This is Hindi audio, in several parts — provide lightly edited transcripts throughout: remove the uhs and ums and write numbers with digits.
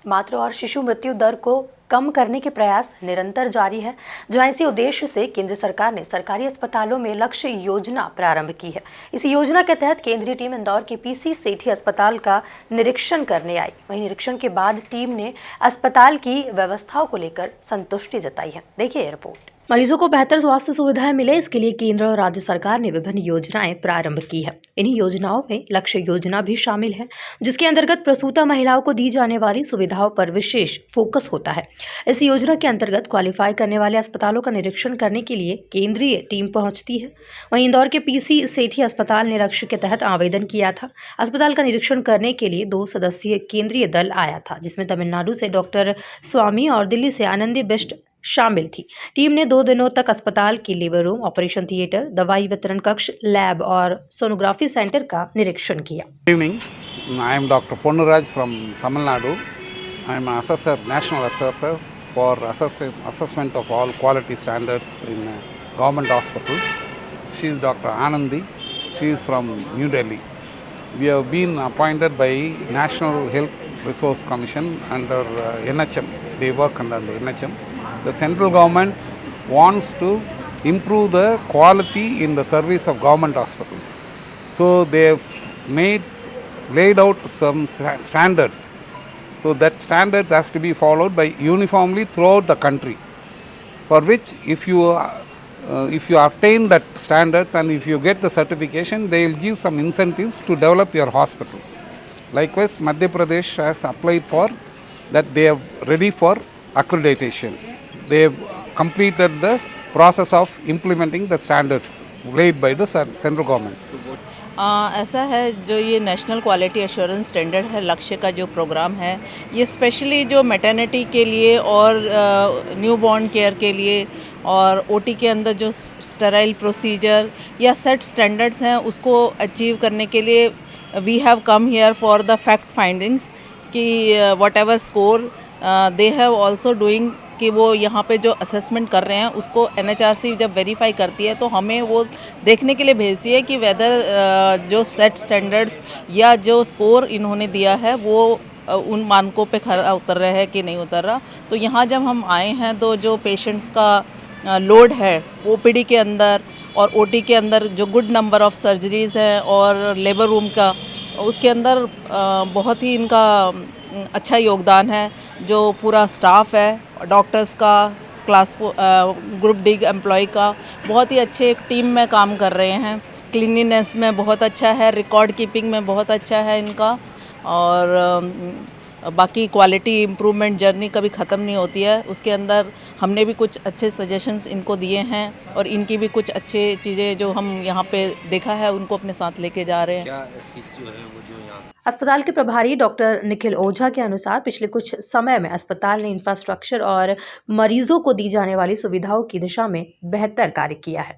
मातृ और शिशु मृत्यु दर को कम करने के प्रयास निरंतर जारी है, जहां इसी उद्देश्य से केंद्र सरकार ने सरकारी अस्पतालों में लक्ष्य योजना प्रारंभ की है। इस योजना के तहत केंद्रीय टीम इंदौर के पीसी सेठी अस्पताल का निरीक्षण करने आई। वहीं निरीक्षण के बाद टीम ने अस्पताल की व्यवस्थाओं को लेकर संतुष्टि जताई है। देखिए रिपोर्ट। मरीजों को बेहतर स्वास्थ्य सुविधाएं मिले, इसके लिए केंद्र और राज्य सरकार ने विभिन्न योजनाएं प्रारंभ की है। इन्हीं योजनाओं में लक्ष्य योजना भी शामिल है, जिसके अंतर्गत प्रसूता महिलाओं को दी जाने वाली सुविधाओं पर विशेष फोकस होता है। इस योजना के अंतर्गत क्वालिफाई करने वाले अस्पतालों का निरीक्षण करने के लिए केंद्रीय टीम पहुंचती है। वहीं इंदौर के पीसी सेठी अस्पताल ने लक्ष्य के तहत आवेदन किया था। अस्पताल का निरीक्षण करने के लिए 2 सदस्यीय केंद्रीय दल आया था, जिसमें तमिलनाडु से डॉक्टर स्वामी और दिल्ली से आनंदी बिष्ट शामिल थी। टीम ने 2 दिनों तक अस्पताल की लेबर रूम, ऑपरेशन थिएटर, दवाई वितरण कक्ष, लैब और सोनोग्राफी सेंटर का निरीक्षण किया। Good evening. I am Dr. Ponnuraj from Tamil Nadu. I am an assessor, national assessor for assessment of all quality standards in government hospitals. She is Dr. Anandi. She is from New Delhi. We have been appointed by National Health Resource Commission under NHM. They work under the NHM. The central government wants to improve the quality in the service of government hospitals. So they have laid out some standards. So that standard has to be followed by uniformly throughout the country. For which, if you obtain that standard and if you get the certification, they will give some incentives to develop your hospital. Likewise, Madhya Pradesh has applied for that. They are ready for accreditation. They have completed the process of implementing the standards laid by the central government. ऐसा है, जो ये नेशनल क्वालिटी एश्योरेंस स्टैंडर्ड है, लक्ष्य का जो प्रोग्राम है, ये स्पेशली जो मैटरनिटी के लिए और न्यूबॉर्न केयर के लिए और ओटी के अंदर जो स्टेराइल प्रोसीजर या सेट स्टैंडर्ड्स हैं, उसको अचीव करने के लिए we have come here for the fact findings कि whatever score they have also doing, कि वो यहाँ पे जो असेसमेंट कर रहे हैं उसको एनएचआरसी जब वेरीफाई करती है तो हमें वो देखने के लिए भेजती है कि वेदर जो सेट स्टैंडर्ड्स या जो स्कोर इन्होंने दिया है वो उन मानकों पे खरा उतर रहा है कि नहीं उतर रहा। तो यहाँ जब हम आए हैं तो जो पेशेंट्स का लोड है ओपीडी के अंदर और ओटी के अंदर, जो गुड नंबर ऑफ सर्जरीज़ हैं और लेबर रूम का, उसके अंदर बहुत ही इनका अच्छा योगदान है। जो पूरा स्टाफ है, डॉक्टर्स का, क्लास ग्रुप डी एम्प्लॉय का, बहुत ही अच्छे एक टीम में काम कर रहे हैं। क्लीनिनेस में बहुत अच्छा है, रिकॉर्ड कीपिंग में बहुत अच्छा है इनका, और बाकी क्वालिटी इम्प्रूवमेंट जर्नी कभी ख़त्म नहीं होती है। उसके अंदर हमने भी कुछ अच्छे सजेशंस इनको दिए हैं और इनकी भी कुछ अच्छे चीज़ें जो हम यहाँ पे देखा है उनको अपने साथ लेके जा रहे हैं। क्या ऐसी जो है वो जो यहाँ अस्पताल के प्रभारी डॉक्टर निखिल ओझा के अनुसार पिछले कुछ समय में अस्पताल ने इंफ्रास्ट्रक्चर और मरीजों को दी जाने वाली सुविधाओं की दिशा में बेहतर कार्य किया है।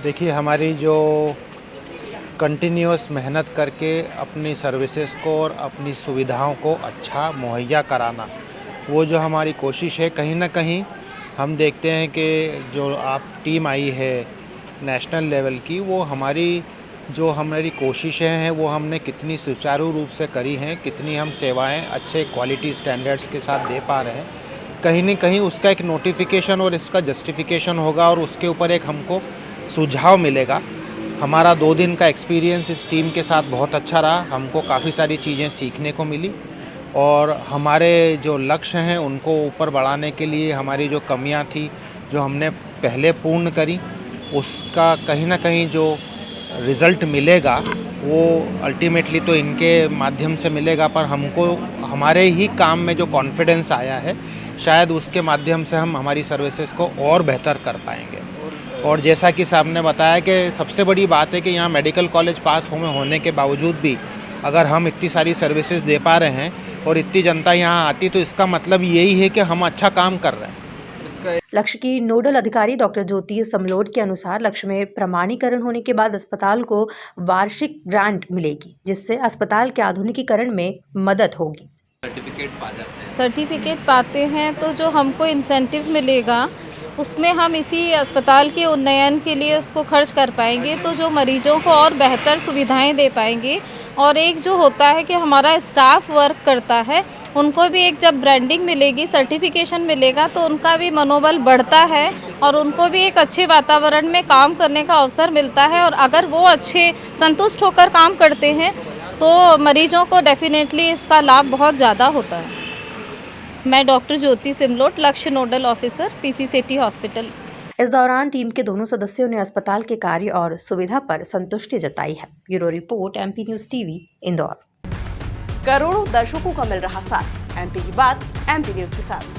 देखिए, हमारी जो कंटिन्यूअस मेहनत करके अपनी सर्विसेज को और अपनी सुविधाओं को अच्छा मुहैया कराना, वो जो हमारी कोशिश है, कहीं ना कहीं हम देखते हैं कि जो आप टीम आई है नेशनल लेवल की, वो हमारी कोशिशें हैं वो हमने कितनी सुचारू रूप से करी हैं, कितनी हम सेवाएं अच्छे क्वालिटी स्टैंडर्ड्स के साथ दे पा रहे हैं। कहीं न कहीं उसका एक नोटिफिकेशन और इसका जस्टिफिकेशन होगा और उसके ऊपर एक हमको सुझाव मिलेगा। हमारा 2 दिन का एक्सपीरियंस इस टीम के साथ बहुत अच्छा रहा। हमको काफ़ी सारी चीज़ें सीखने को मिली और हमारे जो लक्ष्य हैं उनको ऊपर बढ़ाने के लिए हमारी जो कमियां थी, जो हमने पहले पूर्ण करी, उसका कहीं ना कहीं जो रिज़ल्ट मिलेगा वो अल्टीमेटली तो इनके माध्यम से मिलेगा, पर हमको हमारे ही काम में जो कॉन्फिडेंस आया है, शायद उसके माध्यम से हम हमारी सर्विसेज को और बेहतर कर पाएंगे। और जैसा कि साहब ने बताया कि सबसे बड़ी बात है कि यहाँ मेडिकल कॉलेज पास होने के बावजूद भी अगर हम इतनी सारी सर्विसेज दे पा रहे हैं और इतनी जनता यहाँ आती, तो इसका मतलब यही है कि हम अच्छा काम कर रहे हैं। लक्ष्य की नोडल अधिकारी डॉक्टर ज्योति समलोट के अनुसार लक्ष्य में प्रमाणीकरण होने के बाद अस्पताल को वार्षिक ग्रांट मिलेगी, जिससे अस्पताल के आधुनिकीकरण में मदद होगी। सर्टिफिकेट पाते हैं तो जो हमको इंसेंटिव मिलेगा उसमें हम इसी अस्पताल के उन्नयन के लिए उसको खर्च कर पाएंगे, तो जो मरीजों को और बेहतर सुविधाएं दे पाएंगे। और एक जो होता है कि हमारा स्टाफ वर्क करता है उनको भी एक जब ब्रांडिंग मिलेगी, सर्टिफिकेशन मिलेगा तो उनका भी मनोबल बढ़ता है और उनको भी एक अच्छे वातावरण में काम करने का अवसर मिलता है। और अगर वो अच्छे संतुष्ट होकर काम करते हैं तो मरीजों को डेफिनेटली इसका लाभ बहुत ज़्यादा होता है। मैं डॉक्टर ज्योति सिमलोट, लक्ष्य नोडल ऑफिसर, पीसी सेठी हॉस्पिटल। इस दौरान टीम के दोनों सदस्यों ने अस्पताल के कार्य और सुविधा पर संतुष्टि जताई है। Bureau report, MP news TV, Indore. करोड़ों दर्शकों का मिल रहा साथ, एमपी की बात एमपी न्यूज के साथ।